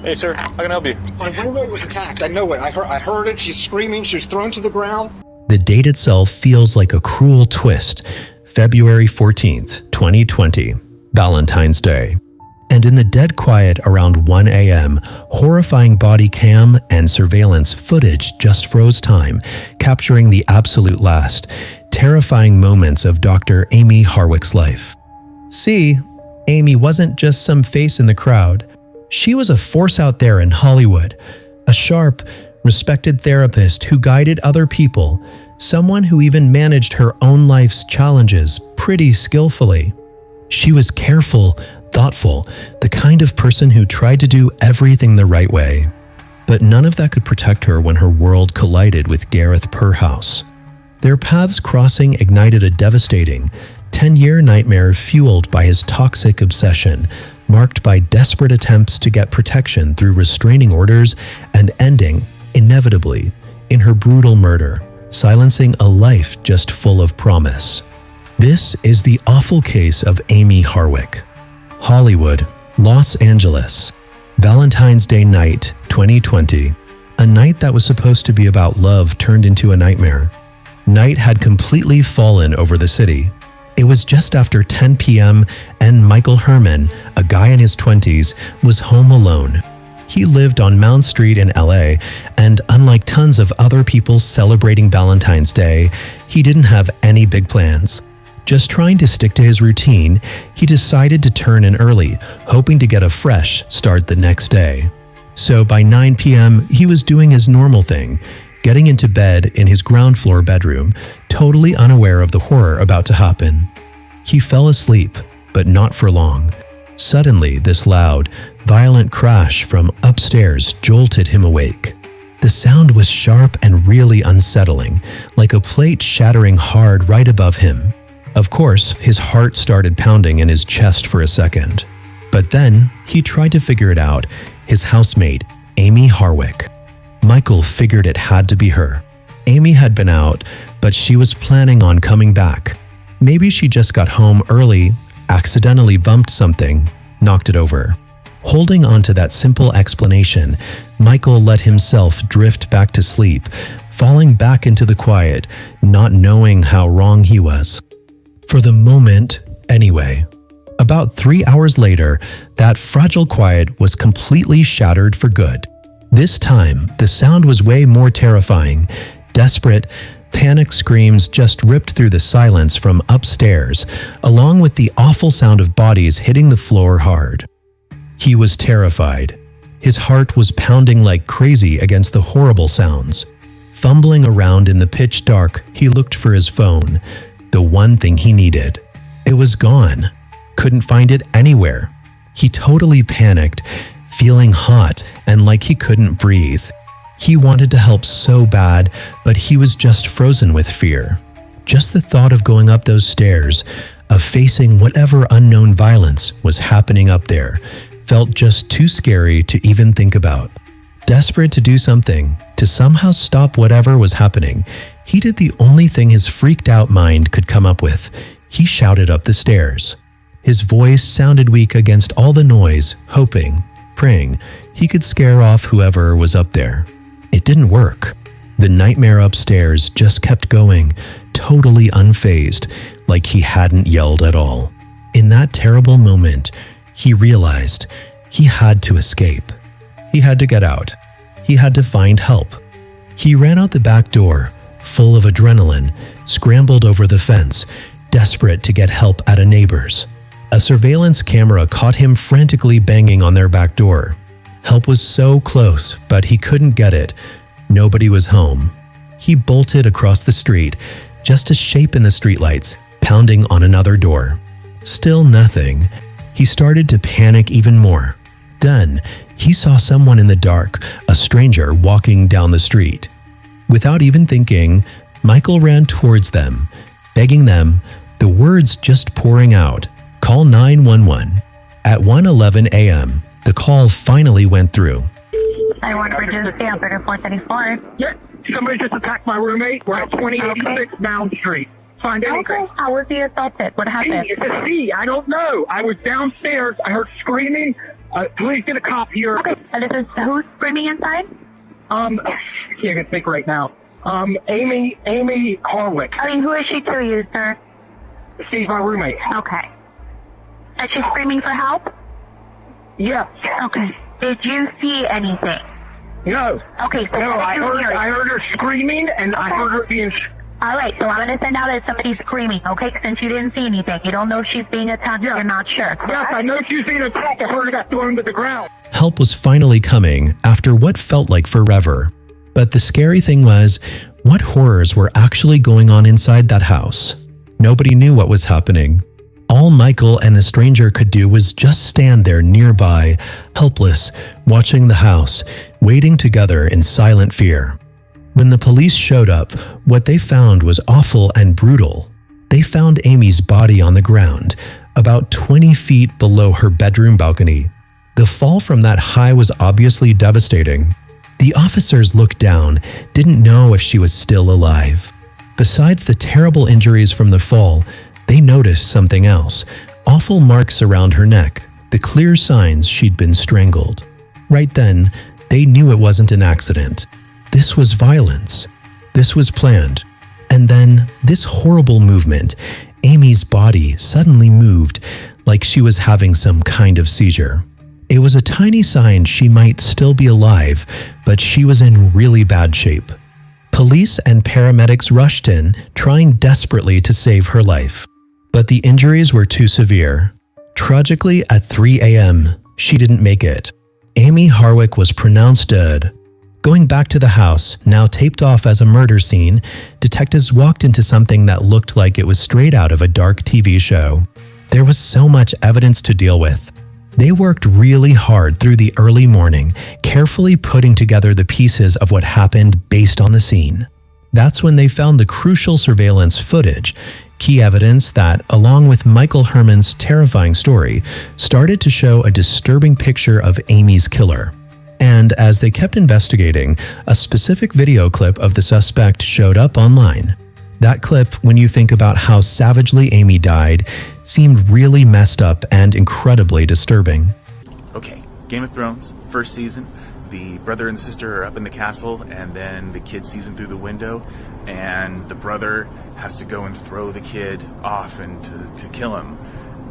Hey, sir, how can I help you? My roommate was attacked. I know it. I heard it. She's screaming. She was thrown to the ground. The date itself feels like a cruel twist. February 14th, 2020, Valentine's Day. And in the dead quiet around 1 a.m., horrifying body cam and surveillance footage just froze time, capturing the absolute last, terrifying moments of Dr. Amy Harwick's life. See, Amy wasn't just some face in the crowd. She was a force out there in Hollywood, a sharp, respected therapist who guided other people, someone who even managed her own life's challenges pretty skillfully. She was careful, thoughtful, the kind of person who tried to do everything the right way. But none of that could protect her when her world collided with Gareth Pursehouse. Their paths crossing ignited a devastating, 10-year nightmare fueled by his toxic obsession, marked by desperate attempts to get protection through restraining orders and ending, inevitably, in her brutal murder, silencing a life just full of promise. This is the awful case of Amy Harwick. Hollywood, Los Angeles, Valentine's Day night, 2020. A night that was supposed to be about love turned into a nightmare. Night had completely fallen over the city. It was just after 10 p.m. and Michael Herman, a guy in his 20s, was home alone. He lived on Mount Street in LA, and unlike tons of other people celebrating Valentine's Day, he didn't have any big plans. Just trying to stick to his routine, he decided to turn in early, hoping to get a fresh start the next day. So by 9 p.m., he was doing his normal thing, getting into bed in his ground floor bedroom, totally unaware of the horror about to happen. He fell asleep, but not for long. Suddenly, this loud, violent crash from upstairs jolted him awake. The sound was sharp and really unsettling, like a plate shattering hard right above him. Of course, his heart started pounding in his chest for a second. But then, he tried to figure it out. His housemate, Amy Harwick. Michael figured it had to be her. Amy had been out, but she was planning on coming back. Maybe she just got home early, accidentally bumped something, knocked it over. Holding on to that simple explanation, Michael let himself drift back to sleep, falling back into the quiet, not knowing how wrong he was. For the moment, anyway. About 3 hours later, that fragile quiet was completely shattered for good. This time, the sound was way more terrifying. Desperate, panic screams just ripped through the silence from upstairs, along with the awful sound of bodies hitting the floor hard. He was terrified. His heart was pounding like crazy against the horrible sounds. Fumbling around in the pitch dark, he looked for his phone, the one thing he needed. It was gone. Couldn't find it anywhere. He totally panicked, feeling hot and like he couldn't breathe. He wanted to help so bad, but he was just frozen with fear. Just the thought of going up those stairs, of facing whatever unknown violence was happening up there, felt just too scary to even think about. Desperate to do something, to somehow stop whatever was happening, he did the only thing his freaked out mind could come up with. He shouted up the stairs. His voice sounded weak against all the noise, hoping, praying, he could scare off whoever was up there. It didn't work. The nightmare upstairs just kept going, totally unfazed, like he hadn't yelled at all. In that terrible moment, he realized he had to escape. He had to get out. He had to find help. He ran out the back door, full of adrenaline, scrambled over the fence, desperate to get help at a neighbor's. A surveillance camera caught him frantically banging on their back door. Help was so close, but he couldn't get it. Nobody was home. He bolted across the street, just a shape in the streetlights, pounding on another door. Still nothing. He started to panic even more. Then, he saw someone in the dark, a stranger walking down the street. Without even thinking, Michael ran towards them, begging them, the words just pouring out, "Call 911. At 1:11 a.m., the call finally went through. I want to reduce the operator 434. Yeah, somebody just attacked my roommate. We're at 2086 Mount Street. Find anything. Okay, how was the assaulted? What happened? It's a C. I don't know. I was downstairs. I heard screaming. Please get a cop here. Okay, this is who's screaming inside? Can't think right now. Amy Harwick. I mean, who is she to you, sir? She's my roommate. Okay. Is she screaming for help? Yes. Okay. Did you see anything? No. Okay, so No, what I did you hear? heard her screaming, and I heard her being... All right, so I'm going to send out that somebody's screaming, okay? Since you didn't see anything. You don't know if she's being attacked. You're not sure. Yes, I know she's being attacked. I heard her got thrown to the ground. Help was finally coming after what felt like forever. But the scary thing was, what horrors were actually going on inside that house? Nobody knew what was happening. All Michael and the stranger could do was just stand there nearby, helpless, watching the house, waiting together in silent fear. When the police showed up, what they found was awful and brutal. They found Amy's body on the ground, about 20 feet below her bedroom balcony. The fall from that high was obviously devastating. The officers looked down, didn't know if she was still alive. Besides the terrible injuries from the fall, they noticed something else, awful marks around her neck, the clear signs she'd been strangled. Right then, they knew it wasn't an accident. This was violence. This was planned. And then, this horrible movement, Amy's body suddenly moved like she was having some kind of seizure. It was a tiny sign she might still be alive, but she was in really bad shape. Police and paramedics rushed in, trying desperately to save her life. But the injuries were too severe. Tragically, at 3 a.m., she didn't make it. Amy Harwick was pronounced dead. Going back to the house, now taped off as a murder scene, detectives walked into something that looked like it was straight out of a dark TV show. There was so much evidence to deal with. They worked really hard through the early morning, carefully putting together the pieces of what happened based on the scene. That's when they found the crucial surveillance footage, key evidence that, along with Michael Herman's terrifying story, started to show a disturbing picture of Amy's killer. And as they kept investigating, a specific video clip of the suspect showed up online. That clip, when you think about how savagely Amy died, seemed really messed up and incredibly disturbing. Okay, Game of Thrones, first season. The brother and sister are up in the castle, and then the kid sees him through the window, and the brother has to go and throw the kid off and to kill him.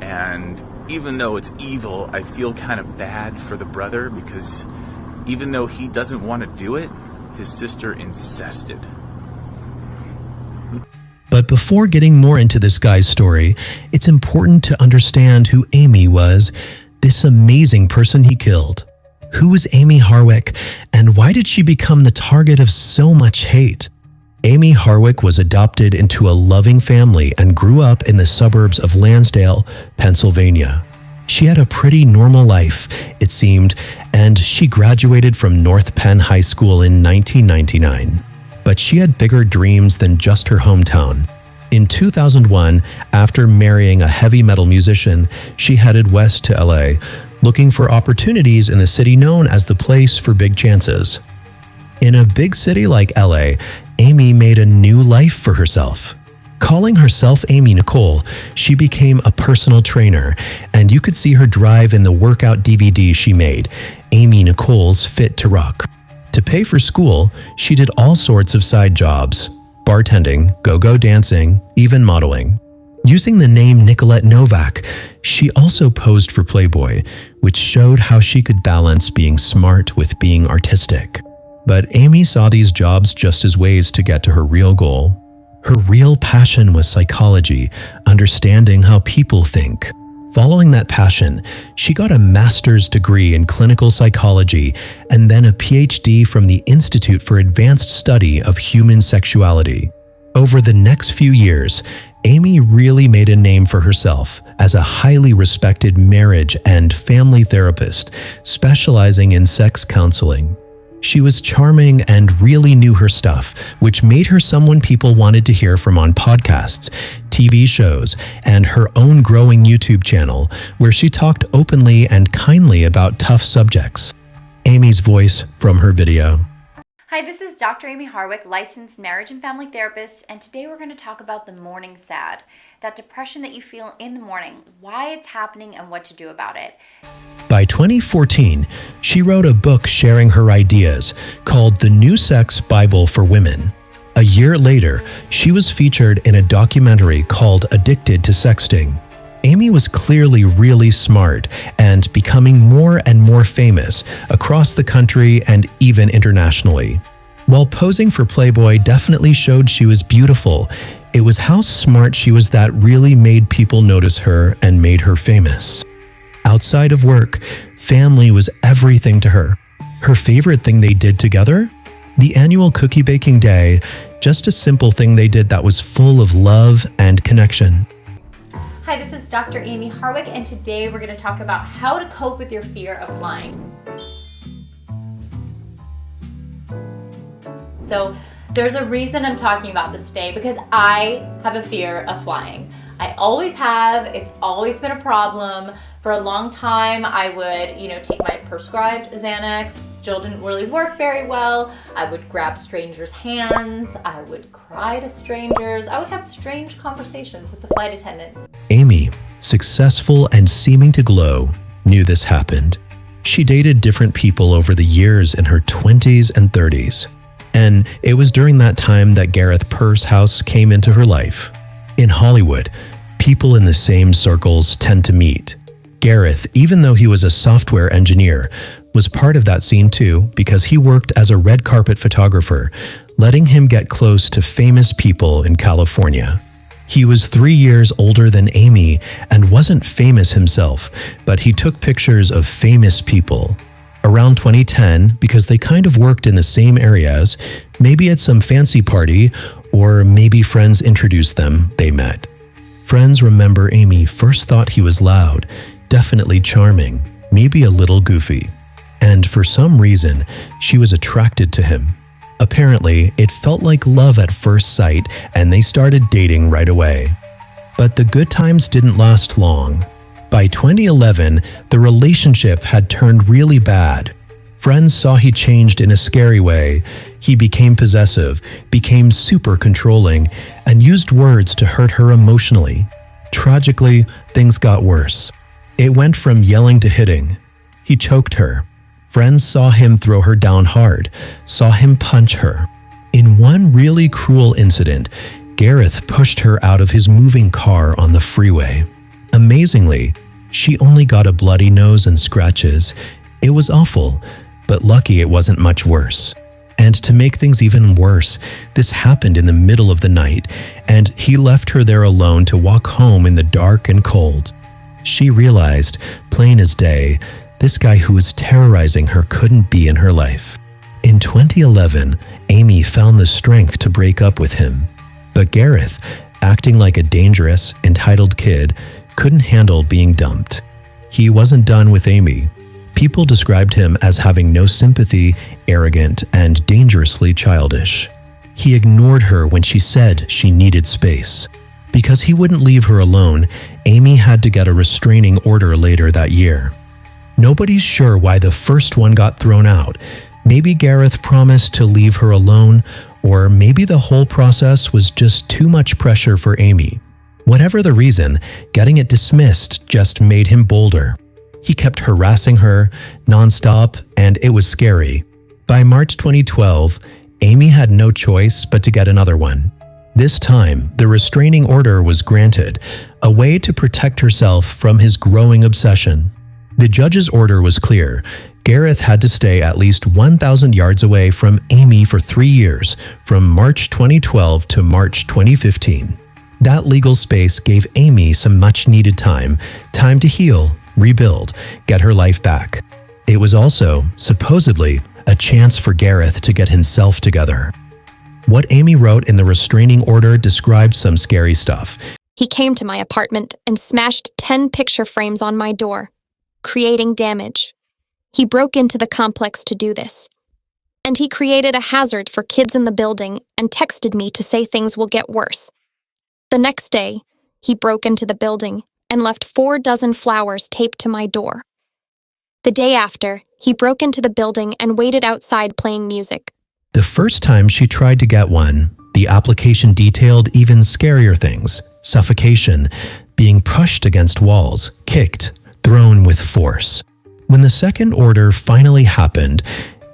And even though it's evil, I feel kind of bad for the brother, because even though he doesn't want to do it, his sister insisted. But before getting more into this guy's story, it's important to understand who Amy was, this amazing person he killed. Who was Amy Harwick, and why did she become the target of so much hate? Amy Harwick was adopted into a loving family and grew up in the suburbs of Lansdale, Pennsylvania. She had a pretty normal life, it seemed, and she graduated from North Penn High School in 1999. But she had bigger dreams than just her hometown. In 2001, after marrying a heavy metal musician, she headed west to LA, looking for opportunities in the city known as the place for big chances. In a big city like LA, Amy made a new life for herself. Calling herself Amy Nicole, she became a personal trainer, and you could see her drive in the workout DVD she made, Amy Nicole's Fit to Rock. To pay for school, she did all sorts of side jobs: bartending, go-go dancing, even modeling. Using the name Nicolette Novak, she also posed for Playboy, which showed how she could balance being smart with being artistic. But Amy saw these jobs just as ways to get to her real goal. Her real passion was psychology, understanding how people think. Following that passion, she got a master's degree in clinical psychology and then a PhD from the Institute for Advanced Study of Human Sexuality. Over the next few years, Amy really made a name for herself as a highly respected marriage and family therapist, specializing in sex counseling. She was charming and really knew her stuff, which made her someone people wanted to hear from on podcasts, TV shows, and her own growing YouTube channel, where she talked openly and kindly about tough subjects. Amy's voice from her video. Hi, this is Dr. Amy Harwick, licensed marriage and family therapist, and today we're going to talk about the morning sad. that depression that you feel in the morning, why it's happening, and what to do about it. By 2014, she wrote a book sharing her ideas called The New Sex Bible for Women. A year later, she was featured in a documentary called Addicted to Sexting. Amy was clearly really smart and becoming more and more famous across the country and even internationally. While posing for Playboy definitely showed she was beautiful, it was how smart she was that really made people notice her and made her famous. Outside of work, family was everything to her. Her favorite thing they did together? The annual cookie baking day, just a simple thing they did that was full of love and connection. Hi, this is Dr. Amy Harwick, and today we're going to talk about how to cope with your fear of flying. So there's a reason I'm talking about this today, because I have a fear of flying. I always have. It's always been a problem. For a long time, I would, take my prescribed Xanax. Still didn't really work very well. I would grab strangers' hands. I would cry to strangers. I would have strange conversations with the flight attendants. Amy, successful and seeming to glow, knew this happened. She dated different people over the years in her 20s and 30s. And it was during that time that Gareth Pursehouse came into her life. In Hollywood, people in the same circles tend to meet. Gareth, even though he was a software engineer, was part of that scene too because he worked as a red carpet photographer, letting him get close to famous people in California. He was 3 years older than Amy and wasn't famous himself, but he took pictures of famous people. Around 2010, because they kind of worked in the same areas, maybe at some fancy party, or maybe friends introduced them, they met. Friends remember Amy first thought he was loud, definitely charming, maybe a little goofy. And for some reason, she was attracted to him. Apparently, it felt like love at first sight, and they started dating right away. But the good times didn't last long. By 2011, the relationship had turned really bad. Friends saw he changed in a scary way. He became possessive, became super controlling, and used words to hurt her emotionally. Tragically, things got worse. It went from yelling to hitting. He choked her. Friends saw him throw her down hard, saw him punch her. In one really cruel incident, Gareth pushed her out of his moving car on the freeway. Amazingly, she only got a bloody nose and scratches. It was awful, but lucky it wasn't much worse. And to make things even worse, this happened in the middle of the night, and he left her there alone to walk home in the dark and cold. She realized, plain as day, this guy who was terrorizing her couldn't be in her life. In 2011, Amy found the strength to break up with him. But Gareth, acting like a dangerous, entitled kid, couldn't handle being dumped. He wasn't done with Amy. People described him as having no sympathy, arrogant, and dangerously childish. He ignored her when she said she needed space. Because he wouldn't leave her alone, Amy had to get a restraining order later that year. Nobody's sure why the first one got thrown out. Maybe Gareth promised to leave her alone, or maybe the whole process was just too much pressure for Amy. Whatever the reason, getting it dismissed just made him bolder. He kept harassing her nonstop, and it was scary. By March 2012, Amy had no choice but to get another one. This time, the restraining order was granted, a way to protect herself from his growing obsession. The judge's order was clear. Gareth had to stay at least 1,000 yards away from Amy for 3 years, from March 2012 to March 2015. That legal space gave Amy some much-needed time to heal, rebuild, get her life back. It was also, supposedly, a chance for Gareth to get himself together. What Amy wrote in the restraining order described some scary stuff. He came to my apartment and smashed 10 picture frames on my door, creating damage. He broke into the complex to do this. And he created a hazard for kids in the building and texted me to say things will get worse. The next day, he broke into the building and left 4 dozen flowers taped to my door. The day after, he broke into the building and waited outside playing music. The first time she tried to get one, the application detailed even scarier things. suffocation, being pushed against walls, kicked, thrown with force. When the second order finally happened,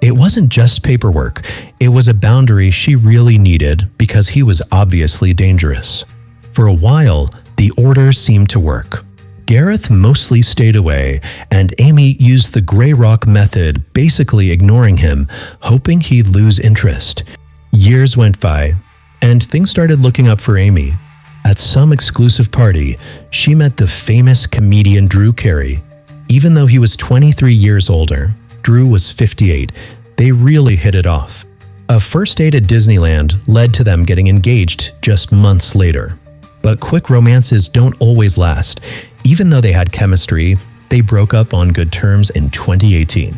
it wasn't just paperwork. It was a boundary she really needed because he was obviously dangerous. For a while, the order seemed to work. Gareth mostly stayed away, and Amy used the gray rock method, basically ignoring him, hoping he'd lose interest. Years went by, and things started looking up for Amy. At some exclusive party, she met the famous comedian Drew Carey. Even though he was 23 years older, Drew was 58. They really hit it off. A first date at Disneyland led to them getting engaged just months later. But quick romances don't always last. Even though they had chemistry, they broke up on good terms in 2018.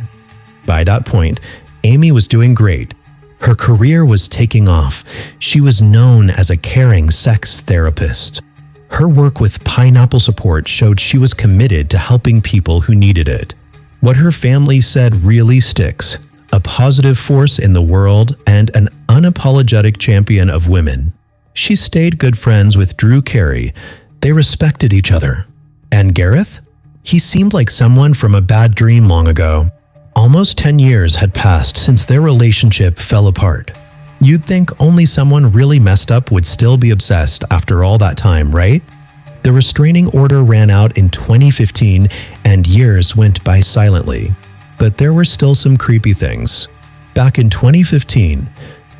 By that point, Amy was doing great. Her career was taking off. She was known as a caring sex therapist. Her work with Pineapple Support showed she was committed to helping people who needed it. What her family said really sticks: a positive force in the world and an unapologetic champion of women. She stayed good friends with Drew Carey. They respected each other. And Gareth? He seemed like someone from a bad dream long ago. Almost 10 years had passed since their relationship fell apart. You'd think only someone really messed up would still be obsessed after all that time, right? The restraining order ran out in 2015 and years went by silently. But there were still some creepy things. Back in 2015,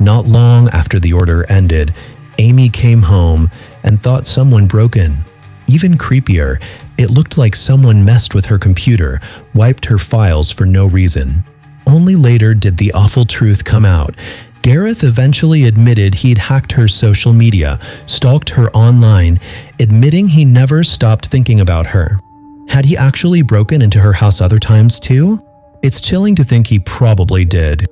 not long after the order ended, Amy came home and thought someone broke in. Even creepier, it looked like someone messed with her computer, wiped her files for no reason. Only later did the awful truth come out. Gareth eventually admitted he'd hacked her social media, stalked her online, admitting he never stopped thinking about her. Had he actually broken into her house other times too? It's chilling to think he probably did.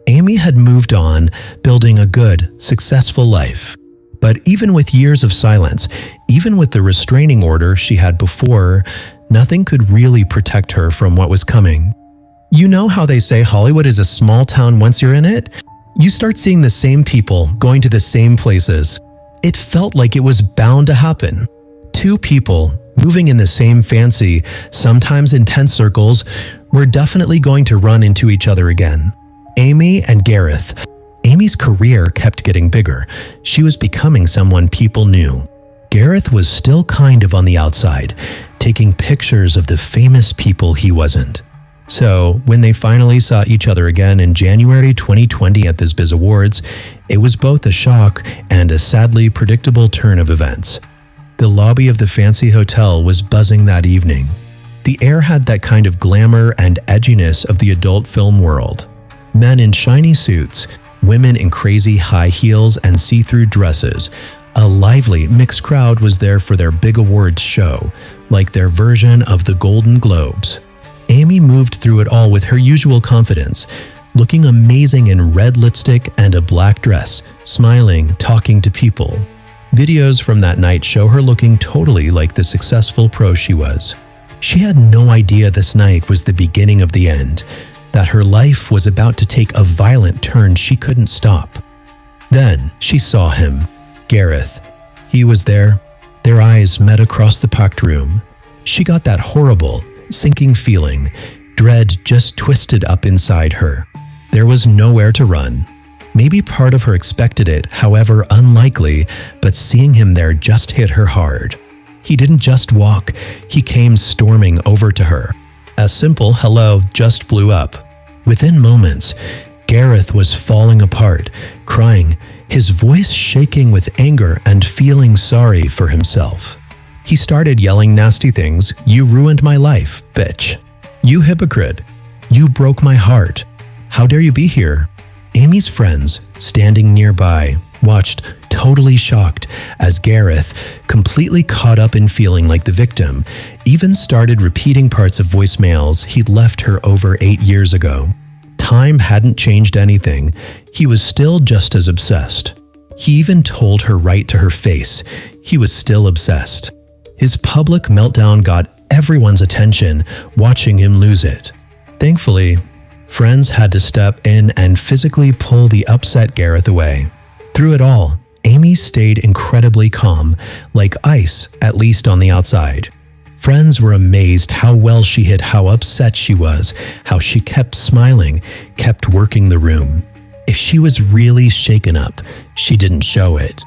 Amy had moved on, building a good, successful life. But even with years of silence, even with the restraining order she had before, nothing could really protect her from what was coming. You know how they say Hollywood is a small town once you're in it? You start seeing the same people going to the same places. It felt like it was bound to happen. Two people moving in the same fancy, sometimes intense circles, were definitely going to run into each other again. Amy and Gareth. Amy's career kept getting bigger. She was becoming someone people knew. Gareth was still kind of on the outside, taking pictures of the famous people he wasn't. So, when they finally saw each other again in January 2020 at the Biz Awards, it was both a shock and a sadly predictable turn of events. The lobby of the fancy hotel was buzzing that evening. The air had that kind of glamour and edginess of the adult film world. Men in shiny suits, women in crazy high heels and see-through dresses. A lively, mixed crowd was there for their big awards show, like their version of the Golden Globes. Amy moved through it all with her usual confidence, looking amazing in red lipstick and a black dress, smiling, talking to people. Videos from that night show her looking totally like the successful pro she was. She had no idea this night was the beginning of the end, that her life was about to take a violent turn she couldn't stop. Then she saw him, Gareth. He was there. Their eyes met across the packed room. She got that horrible, sinking feeling, dread just twisted up inside her. There was nowhere to run. Maybe part of her expected it, however unlikely, but seeing him there just hit her hard. He didn't just walk, he came storming over to her. A simple hello just blew up. Within moments, Gareth was falling apart, crying, his voice shaking with anger and feeling sorry for himself. He started yelling nasty things. You ruined my life, bitch. You hypocrite. You broke my heart. How dare you be here? Amy's friends, standing nearby, watched totally shocked as Gareth, completely caught up in feeling like the victim, even started repeating parts of voicemails he'd left her over 8 years ago. Time hadn't changed anything. He was still just as obsessed. He even told her right to her face. He was still obsessed. His public meltdown got everyone's attention, watching him lose it. Thankfully, friends had to step in and physically pull the upset Gareth away. Through it all, Amy stayed incredibly calm, like ice, at least on the outside. Friends were amazed how well she hid how upset she was, how she kept smiling, kept working the room. If she was really shaken up, she didn't show it.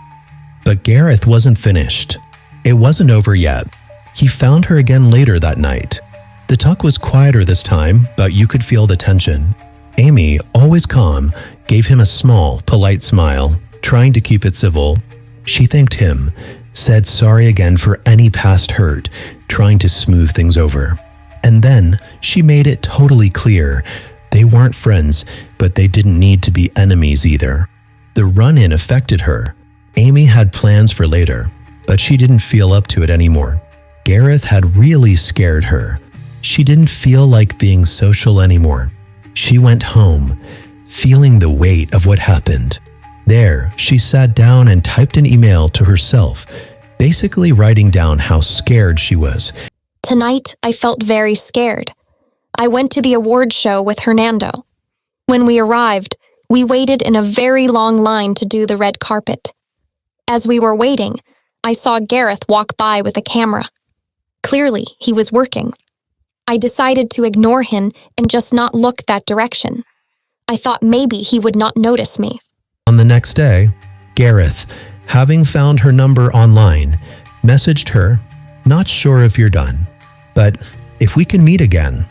But Gareth wasn't finished. It wasn't over yet. He found her again later that night. The talk was quieter this time, but you could feel the tension. Amy, always calm, gave him a small, polite smile, trying to keep it civil. She thanked him, said sorry again for any past hurt, trying to smooth things over. And then she made it totally clear they weren't friends, but they didn't need to be enemies either. The run-in affected her. Amy had plans for later, but she didn't feel up to it anymore. Gareth had really scared her. She didn't feel like being social anymore. She went home, feeling the weight of what happened. There, she sat down and typed an email to herself, basically writing down how scared she was. Tonight, I felt very scared. I went to the award show with Hernando. When we arrived, we waited in a very long line to do the red carpet. As we were waiting, I saw Gareth walk by with a camera. Clearly, he was working. I decided to ignore him and just not look that direction. I thought maybe he would not notice me. On the next day, Gareth, having found her number online, messaged her, "Not sure if you're done, but if we can meet again."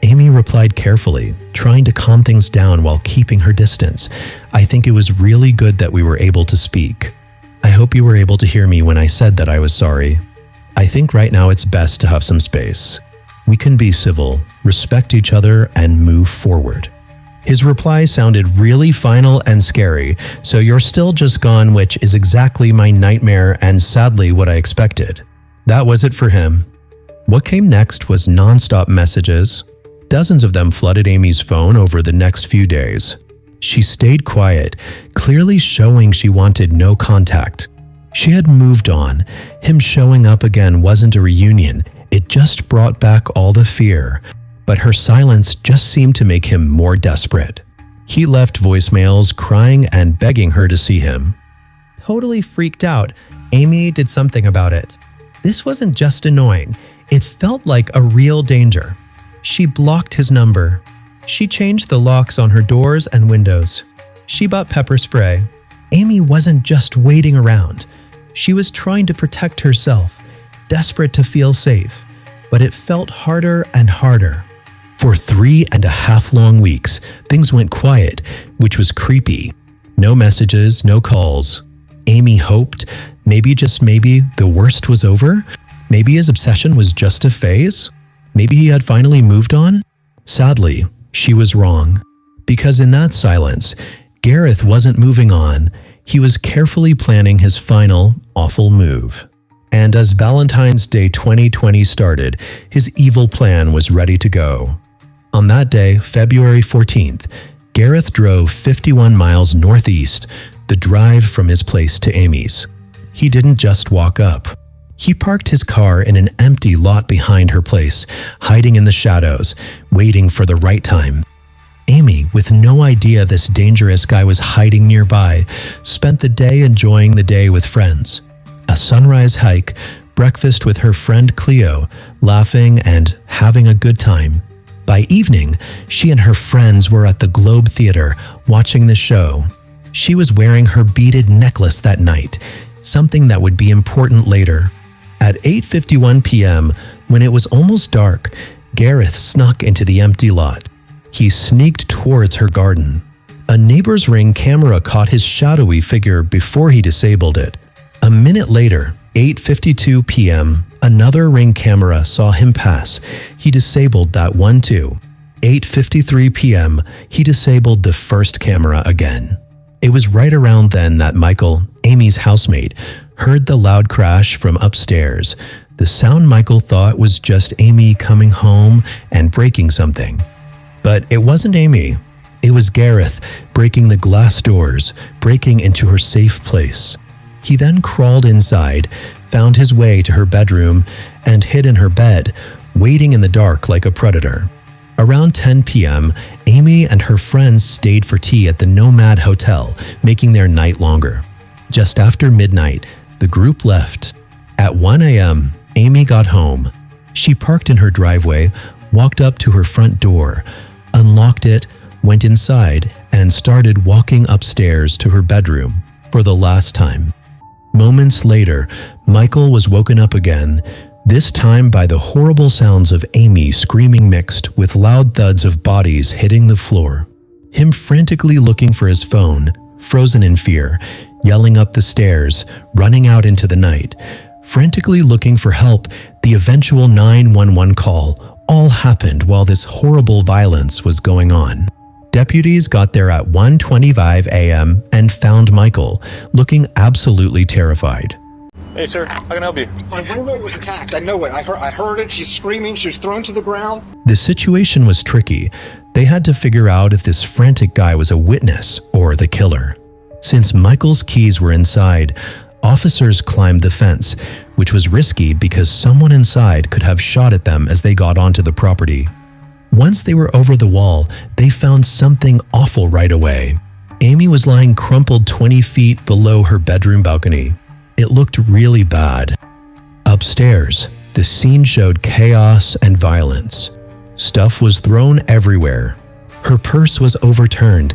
Amy replied carefully, trying to calm things down while keeping her distance. "I think it was really good that we were able to speak. I hope you were able to hear me when I said that I was sorry. I think right now it's best to have some space. We can be civil, respect each other, and move forward." His reply sounded really final and scary, "So you're still just gone," which is exactly my nightmare and sadly what I expected. That was it for him. What came next was nonstop messages. Dozens of them flooded Amy's phone over the next few days. She stayed quiet, clearly showing she wanted no contact. She had moved on. Him showing up again wasn't a reunion. It just brought back all the fear. But her silence just seemed to make him more desperate. He left voicemails, crying and begging her to see him. Totally freaked out, Amy did something about it. This wasn't just annoying. It felt like a real danger. She blocked his number. She changed the locks on her doors and windows. She bought pepper spray. Amy wasn't just waiting around. She was trying to protect herself, desperate to feel safe. But it felt harder and harder. For 3.5 long weeks, things went quiet, which was creepy. No messages, no calls. Amy hoped, maybe just maybe, the worst was over. Maybe his obsession was just a phase. Maybe he had finally moved on. Sadly, she was wrong. Because in that silence, Gareth wasn't moving on. He was carefully planning his final, awful move. And as Valentine's Day 2020 started, his evil plan was ready to go. On that day, February 14th, Gareth drove 51 miles northeast, the drive from his place to Amy's. He didn't just walk up. He parked his car in an empty lot behind her place, hiding in the shadows, waiting for the right time. Amy, with no idea this dangerous guy was hiding nearby, spent the day enjoying the day with friends. A sunrise hike, breakfast with her friend Cleo, laughing and having a good time. By evening, she and her friends were at the Globe Theater watching the show. She was wearing her beaded necklace that night, something that would be important later. At 8:51 p.m., when it was almost dark, Gareth snuck into the empty lot. He sneaked towards her garden. A neighbor's Ring camera caught his shadowy figure before he disabled it. A minute later, 8:52 p.m., another Ring camera saw him pass. He disabled that one too. 8:53 p.m., he disabled the first camera again. It was right around then that Michael, Amy's housemate, heard the loud crash from upstairs. The sound Michael thought was just Amy coming home and breaking something. But it wasn't Amy. It was Gareth breaking the glass doors, breaking into her safe place. He then crawled inside, found his way to her bedroom, and hid in her bed, waiting in the dark like a predator. Around 10 p.m., Amy and her friends stayed for tea at the Nomad Hotel, making their night longer. Just after midnight, the group left. At 1 a.m., Amy got home. She parked in her driveway, walked up to her front door, unlocked it, went inside, and started walking upstairs to her bedroom for the last time. Moments later, Michael was woken up again, this time by the horrible sounds of Amy screaming mixed with loud thuds of bodies hitting the floor. Him frantically looking for his phone, frozen in fear, yelling up the stairs, running out into the night, frantically looking for help, the eventual 911 call, all happened while this horrible violence was going on. Deputies got there at 1:25 a.m. and found Michael, looking absolutely terrified. Hey, sir, how can I help you? My roommate was attacked. I know it. I heard it. She's screaming. She was thrown to the ground. The situation was tricky. They had to figure out if this frantic guy was a witness or the killer. Since Michael's keys were inside, officers climbed the fence, which was risky because someone inside could have shot at them as they got onto the property. Once they were over the wall, they found something awful right away. Amy was lying crumpled 20 feet below her bedroom balcony. It looked really bad. Upstairs, the scene showed chaos and violence. Stuff was thrown everywhere. Her purse was overturned.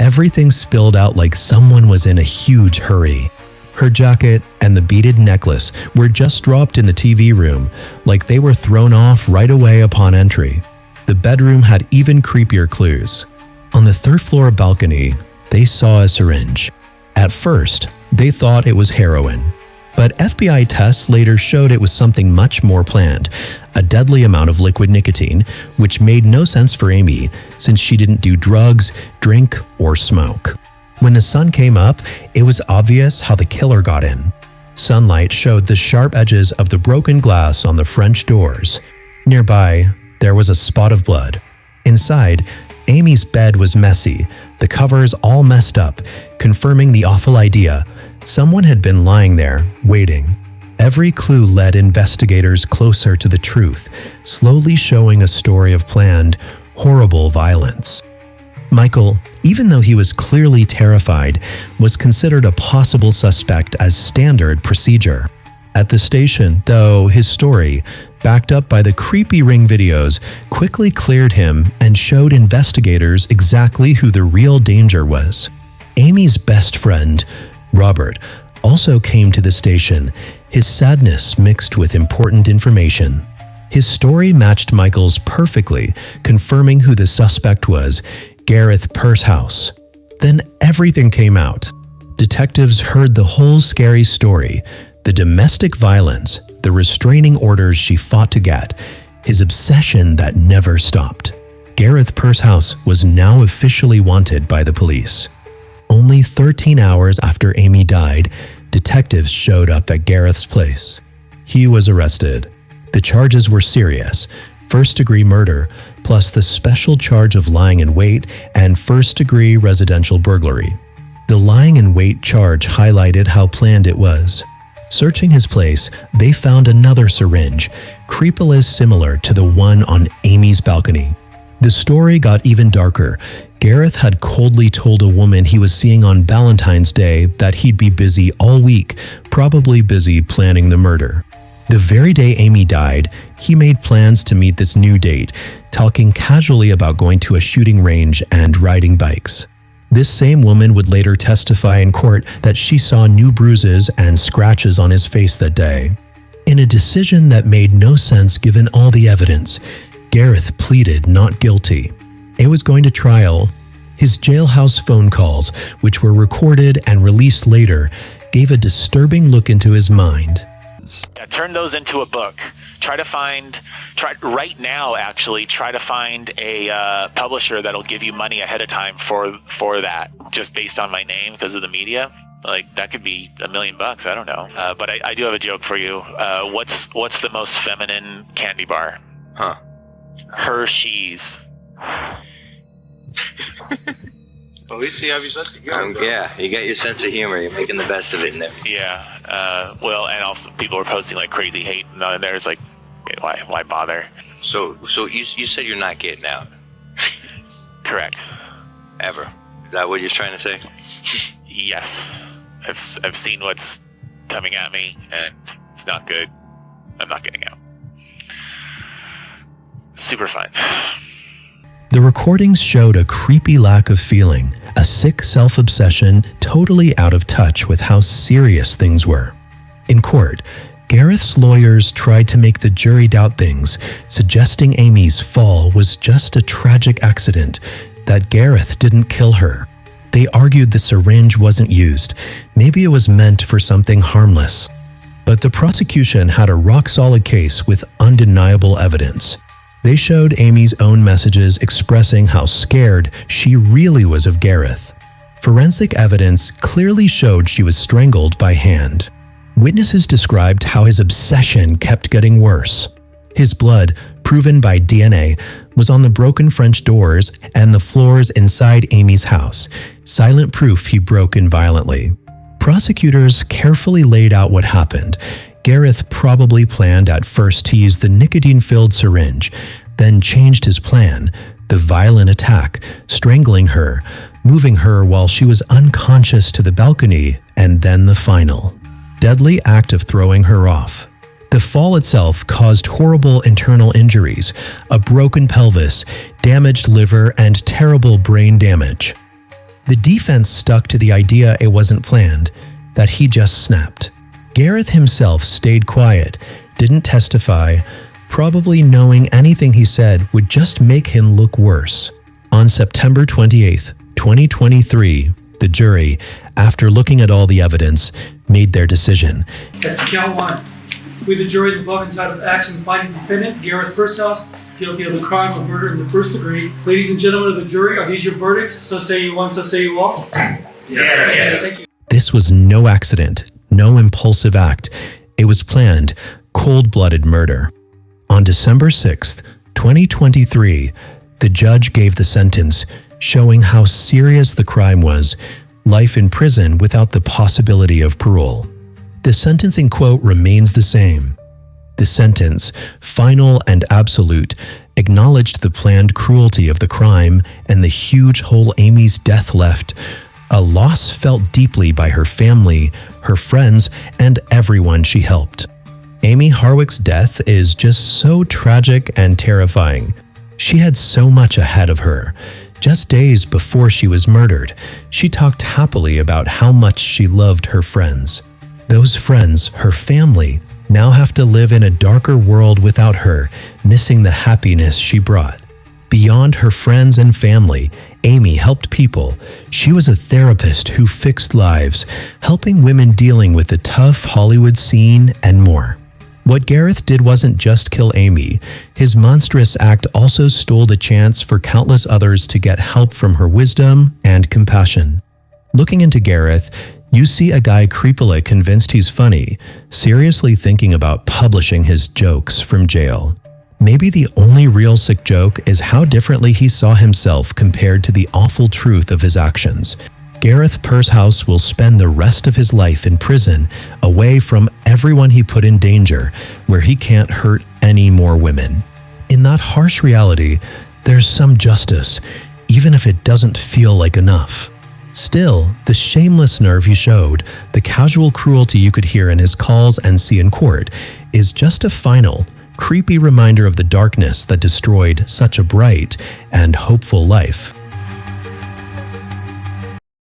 Everything spilled out like someone was in a huge hurry. Her jacket and the beaded necklace were just dropped in the TV room, like they were thrown off right away upon entry. The bedroom had even creepier clues. On the third floor balcony, they saw a syringe. At first, they thought it was heroin, but FBI tests later showed it was something much more planned, a deadly amount of liquid nicotine, which made no sense for Amy since she didn't do drugs, drink, or smoke. When the sun came up, it was obvious how the killer got in. Sunlight showed the sharp edges of the broken glass on the French doors. Nearby, there was a spot of blood. Inside, Amy's bed was messy, the covers all messed up, confirming the awful idea. Someone had been lying there, waiting. Every clue led investigators closer to the truth, slowly showing a story of planned, horrible violence. Michael, even though he was clearly terrified, was considered a possible suspect as standard procedure. At the station, though, his story, backed up by the creepy Ring videos, quickly cleared him and showed investigators exactly who the real danger was. Amy's best friend, Robert, also came to the station, his sadness mixed with important information. His story matched Michael's perfectly, confirming who the suspect was, Gareth Pursehouse. Then everything came out. Detectives heard the whole scary story, the domestic violence, the restraining orders she fought to get, his obsession that never stopped. Gareth Pursehouse was now officially wanted by the police. Only 13 hours after Amy died, detectives showed up at Gareth's place. He was arrested. The charges were serious: first-degree murder, plus the special charge of lying in wait and first-degree residential burglary. The lying in wait charge highlighted how planned it was. Searching his place, they found another syringe, creepily similar to the one on Amy's balcony. The story got even darker. Gareth had coldly told a woman he was seeing on Valentine's Day that he'd be busy all week, probably busy planning the murder. The very day Amy died, he made plans to meet this new date, talking casually about going to a shooting range and riding bikes. This same woman would later testify in court that she saw new bruises and scratches on his face that day. In a decision that made no sense given all the evidence, Gareth pleaded not guilty. It was going to trial. His jailhouse phone calls, which were recorded and released later, gave a disturbing look into his mind. Yeah, turn those into a book. Try to find a publisher that'll give you money ahead of time for that, just based on my name because of the media. Like, that could be $1 million. I don't know. But I do have a joke for you. What's the most feminine candy bar? Huh. Hershey's. At least you have your sense of humor. Yeah, you got your sense of humor. You're making the best of it in there. Yeah. Well, and also people are posting like crazy hate, and there's like, why bother? So you said you're not getting out. Correct. Ever. Is that what you're trying to say? Yes. I've seen what's coming at me, and it's not good. I'm not getting out. Super fun. The recordings showed a creepy lack of feeling, a sick self-obsession totally out of touch with how serious things were. In court, Gareth's lawyers tried to make the jury doubt things, suggesting Amy's fall was just a tragic accident, that Gareth didn't kill her. They argued the syringe wasn't used. Maybe it was meant for something harmless. But the prosecution had a rock-solid case with undeniable evidence. They showed Amy's own messages expressing how scared she really was of Gareth. Forensic evidence clearly showed she was strangled by hand. Witnesses described how his obsession kept getting worse. His blood, proven by DNA, was on the broken French doors and the floors inside Amy's house, silent proof he broke in violently. Prosecutors carefully laid out what happened. Gareth probably planned at first to use the nicotine-filled syringe, then changed his plan, the violent attack, strangling her, moving her while she was unconscious to the balcony, and then the final deadly act of throwing her off. The fall itself caused horrible internal injuries, a broken pelvis, damaged liver, and terrible brain damage. The defense stuck to the idea it wasn't planned, that he just snapped. Gareth himself stayed quiet, didn't testify, probably knowing anything he said would just make him look worse. On September 28, 2023, the jury, after looking at all the evidence, made their decision. As to count one, we the jury the above entitled action finding defendant Gareth Pursehouse guilty of the crime of murder in the first degree. Ladies and gentlemen of the jury, are these your verdicts? So say you one, so say you all. Yes. Thank you. This was no accident, no impulsive act. It was planned, cold-blooded murder. On December 6th, 2023, the judge gave the sentence, showing how serious the crime was, life in prison without the possibility of parole. The sentencing quote remains the same. The sentence, final and absolute, acknowledged the planned cruelty of the crime and the huge hole Amy's death left, a loss felt deeply by her family, her friends, and everyone she helped. Amy Harwick's death is just so tragic and terrifying. She had so much ahead of her. Just days before she was murdered, she talked happily about how much she loved her friends. Those friends, her family, now have to live in a darker world without her, missing the happiness she brought. Beyond her friends and family, Amy helped people. She was a therapist who fixed lives, helping women dealing with the tough Hollywood scene and more. What Gareth did wasn't just kill Amy. His monstrous act also stole the chance for countless others to get help from her wisdom and compassion. Looking into Gareth, you see a guy creepily convinced he's funny, seriously thinking about publishing his jokes from jail. Maybe the only real sick joke is how differently he saw himself compared to the awful truth of his actions. Gareth Pursehouse will spend the rest of his life in prison, away from everyone he put in danger, where he can't hurt any more women. In that harsh reality, there's some justice, even if it doesn't feel like enough. Still, the shameless nerve he showed, the casual cruelty you could hear in his calls and see in court, is just a final, creepy reminder of the darkness that destroyed such a bright and hopeful life.